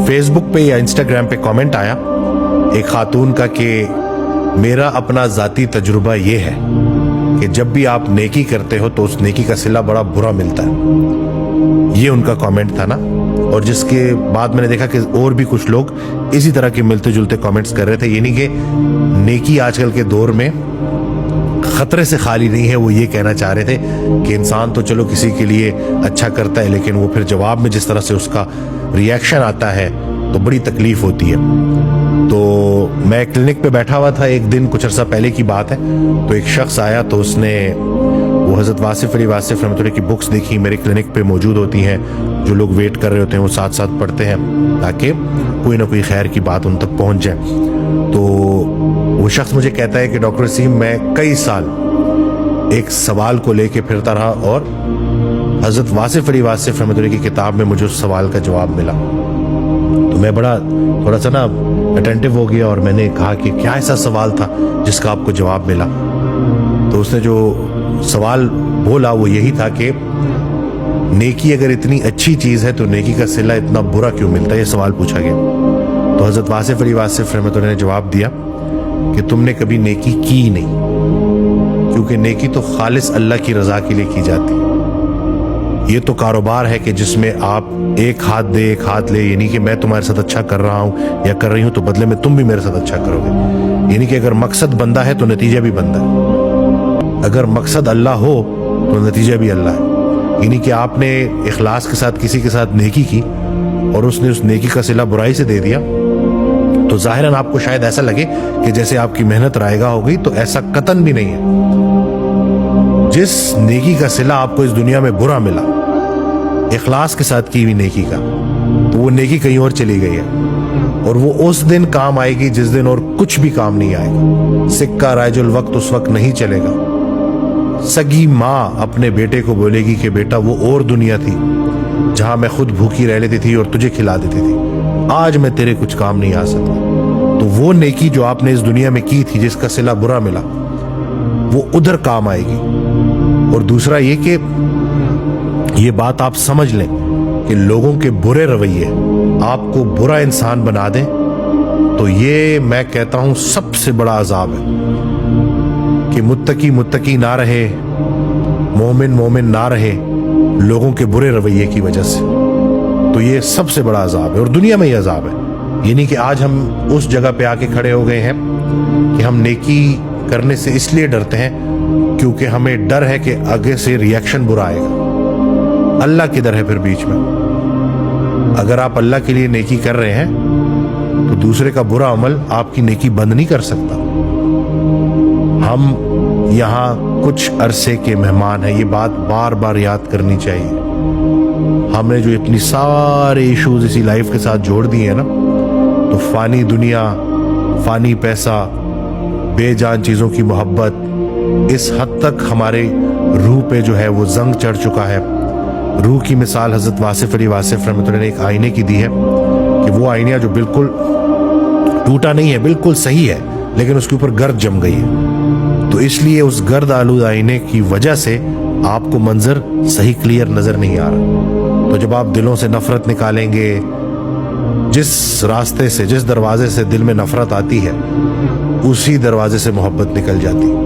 Facebook पे या Instagram पे कमेंट आया एक खातून का कि मेरा अपना ज़ाती तजुर्बा ये है कि जब भी आप नेकी करते हो तो उस नेकी का सिला बड़ा बुरा मिलता है। ये उनका कमेंट था ना, और जिसके बाद मैंने देखा कि और भी कुछ लोग इसी तरह के मिलते जुलते कमेंट्स कर रहे थे। यानी कि नेकी आजकल के दौर में खतरे से खाली नहीं है। वो ये कहना चाह रहे थे कि इंसान तो चलो किसी के लिए अच्छा करता है, लेकिन वो फिर जवाब में जिस तरह से उसका रिएक्शन आता है तो बड़ी तकलीफ होती है। तो मैं क्लिनिक पे बैठा हुआ था एक दिन, कुछ अर्सा पहले की बात है। तो एक शख्स आया तो उसने वो हज़रत वासिफ अली वासिफ रहमतुल्लाह की बुक्स देखी, मेरे क्लिनिक पे मौजूद होती हैं। जो लोग वेट कर रहे होते हैं वो साथ साथ पढ़ते हैं ताकि कोई ना कोई खैर की बात उन तक पहुंच जाए। तो वो शख्स मुझे कहता है कि डॉक्टर वसीम, मैं कई साल एक सवाल को लेके फिरता रहा और हज़रत वासिफ अली वासिफ रहमतुल्लाह की किताब में मुझे उस सवाल का जवाब मिला। तो मैं बड़ा थोड़ा सा ना अटेंटिव हो गया और मैंने कहा कि क्या ऐसा सवाल था जिसका आपको जवाब मिला। तो उसने जो सवाल बोला वो यही था कि नेकी अगर इतनी अच्छी चीज़ है तो नेकी का सिला इतना बुरा क्यों मिलता है, ये सवाल पूछा गया। तो हज़रत वासिफ अली वासिफ रहमतुल्लाह ने जवाब दिया कि तुमने कभी नेकी की नहीं, क्योंकि नेकी तो खालिस अल्लाह की रज़ा के लिए की जाती है। ये तो कारोबार है कि जिसमें आप एक हाथ दे एक हाथ ले, यानी कि मैं तुम्हारे साथ अच्छा कर रहा हूँ या कर रही हूँ तो बदले में तुम भी मेरे साथ अच्छा करोगे। यानी कि अगर मकसद बंदा है तो नतीजा भी बंदा है, अगर मकसद अल्लाह हो तो नतीजा भी अल्लाह है। यानी कि आपने इखलास के साथ किसी के साथ नेकी की और उसने उस नेकी का सिला बुराई से दे दिया तो जाहिरन आपको शायद ऐसा लगे कि जैसे आपकी मेहनत रायगा हो गई, तो ऐसा कतन भी नहीं है। जिस नेकी का सिला आपको इस दुनिया में बुरा मिला इखलास के साथ की हुई नेकी का, तो वो नेकी कहीं और चली गई है और वो उस दिन काम आएगी जिस दिन और कुछ भी काम नहीं आएगा। सिक्का राजुल वक्त उस वक्त नहीं चलेगा। सगी माँ अपने बेटे को बोलेगी कि बेटा वो और दुनिया थी जहां मैं खुद भूखी रह लेती थी और तुझे खिला देती थी, आज मैं तेरे कुछ काम नहीं आ सकता। तो वो नेकी जो आपने इस दुनिया में की थी जिसका सिला बुरा मिला वो उधर काम आएगी। और दूसरा ये कि ये बात आप समझ लें कि लोगों के बुरे रवैये आपको बुरा इंसान बना दें तो ये मैं कहता हूं सबसे बड़ा अजाब है कि मुत्तकी ना रहे, मोमिन ना रहे लोगों के बुरे रवैये की वजह से। तो ये सबसे बड़ा अजाब है और दुनिया में ये अजाब है। यानी कि आज हम उस जगह पे आके खड़े हो गए हैं कि हम नेकी करने से इसलिए डरते हैं क्योंकि हमें डर है कि आगे से रिएक्शन बुरा आएगा। अल्लाह किधर है फिर बीच में? अगर आप अल्लाह के लिए नेकी कर रहे हैं तो दूसरे का बुरा अमल आपकी नेकी बंद नहीं कर सकता। हम यहाँ कुछ अरसे के मेहमान हैं, ये बात बार बार याद करनी चाहिए। हमने जो इतनी सारे इश्यूज इसी लाइफ के साथ जोड़ दिए हैं ना, तो फानी दुनिया, फानी पैसा, बेजान चीज़ों की मोहब्बत, इस हद तक हमारे रूह पे जो है वो जंग चढ़ चुका है। रूह की मिसाल हज़रत वासिफ अली वासिफ रहमतुल्लाह ने एक आईने की दी है कि वो आईना जो बिल्कुल टूटा नहीं है, बिल्कुल सही है, लेकिन उसके ऊपर गर्द जम गई है। तो इसलिए उस गर्द आलूद आईने की वजह से आपको मंजर सही क्लियर नजर नहीं आ रहा। तो जब आप दिलों से नफरत निकालेंगे, जिस रास्ते से, जिस दरवाजे से दिल में नफरत आती है उसी दरवाजे से मोहब्बत निकल जाती है।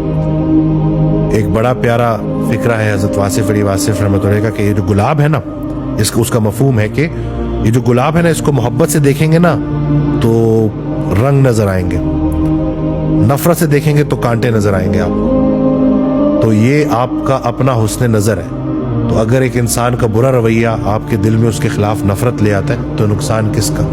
एक बड़ा प्यारा फिक्रा है हज़रत वासिफ अली वासिफ रहमतुल्लाह का कि ये जो गुलाब है ना, इसका उसका मफहूम है कि ये जो गुलाब है ना, इसको मोहब्बत से देखेंगे ना तो रंग नजर आएंगे, नफरत से देखेंगे तो कांटे नजर आएंगे आपको। तो ये आपका अपना हुस्न नजर है। तो अगर एक इंसान का बुरा रवैया आपके दिल में उसके खिलाफ नफरत ले आता है तो नुकसान किसका?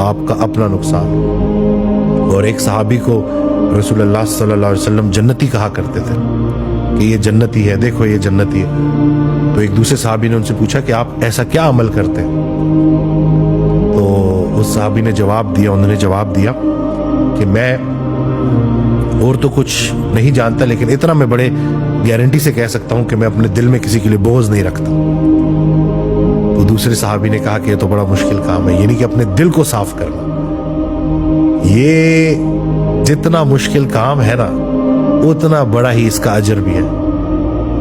आपका अपना नुकसान। और एक सहाबी को रसूलुल्लाह सल्लल्लाहु अलैहि वसल्लम जन्नती कहा करते थे कि ये जन्नती है, देखो ये जन्नती है। तो एक दूसरे सहाबी ने उनसे पूछा कि आप ऐसा क्या अमल करते हैं? तो उस सहाबी ने जवाब दिया, उन्होंने जवाब दिया कि मैं और तो कुछ नहीं जानता, लेकिन इतना मैं बड़े गारंटी से कह सकता हूं कि मैं अपने दिल में किसी के लिए बोझ नहीं रखता। तो दूसरे सहाबी ने कहा कि ये तो बड़ा मुश्किल काम है, यानी कि अपने दिल को साफ करना। ये जितना मुश्किल काम है ना, उतना बड़ा ही इसका अजर भी है।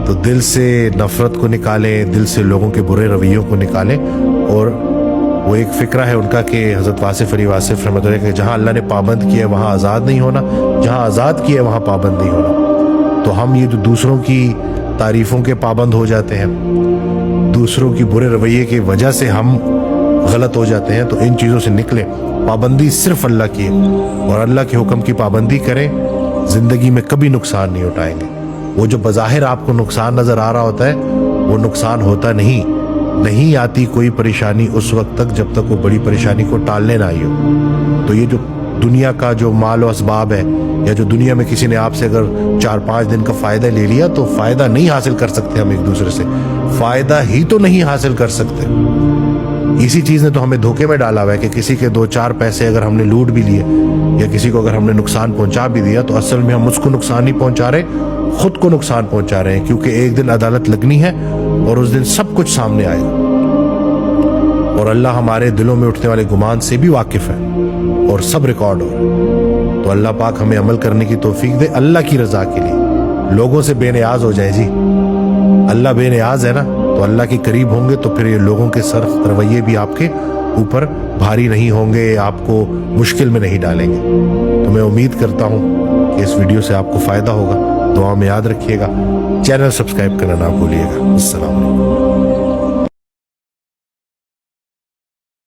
تو دل سے نفرت کو نکالیں، دل سے لوگوں کے برے رویوں کو نکالیں. اور وہ ایک فکرہ ہے ان کا کہ حضرت واصف علی واصف رحمۃ اللہ کہ جہاں اللہ نے پابند کیا ہے وہاں آزاد نہیں ہونا، جہاں آزاد کیا ہے وہاں پابند نہیں ہونا. تو ہم یہ جو دوسروں کی تعریفوں کے پابند ہو جاتے ہیں، دوسروں کی برے رویے کی وجہ سے ہم غلط ہو جاتے ہیں، تو ان چیزوں سے نکلیں. پابندی صرف اللہ کی ہے اور اللہ کے حکم کی پابندی کریں، زندگی میں کبھی نقصان نہیں اٹھائیں گے. وہ جو بظاہر آپ کو نقصان نظر آ رہا ہوتا ہے وہ نقصان ہوتا نہیں آتی کوئی پریشانی اس وقت تک جب تک وہ بڑی پریشانی کو ٹالنے نہ آئی ہو. تو یہ جو دنیا کا جو مال و اسباب ہے، یا جو دنیا میں کسی نے آپ سے اگر 4-5 دن کا فائدہ لے لیا، تو فائدہ نہیں حاصل کر سکتے ہم ایک دوسرے سے، فائدہ ہی تو نہیں حاصل کر سکتے. اسی چیز نے تو ہمیں دھوکے میں ڈالا ہوا ہے کہ کسی کے 2-4 پیسے اگر ہم نے لوٹ بھی لیے یا کسی کو اگر ہم نے نقصان پہنچا بھی دیا، تو اصل میں ہم اس کو نقصان نہیں پہنچا رہے، خود کو نقصان پہنچا رہے ہیں. کیونکہ ایک دن عدالت لگنی ہے اور اس دن سب کچھ سامنے آئے گا، اور اللہ ہمارے دلوں میں اٹھنے والے گمان سے بھی واقف ہے اور سب ریکارڈ ہو رہا ہے. تو اللہ پاک ہمیں عمل کرنے کی توفیق دے اللہ کی رضا کے لیے. لوگوں سے بے نیاز ہو جائے جی، اللہ بے نیاز ہے نا، تو اللہ کے قریب ہوں گے تو پھر یہ لوگوں کے سخت رویے بھی آپ کے اوپر بھاری نہیں ہوں گے، آپ کو مشکل میں نہیں ڈالیں گے. تو میں امید کرتا ہوں کہ اس ویڈیو سے آپ کو فائدہ ہوگا. دعا میں یاد رکھیے گا، چینل سبسکرائب کرنا نہ بھولیے گا. السلام علیکم.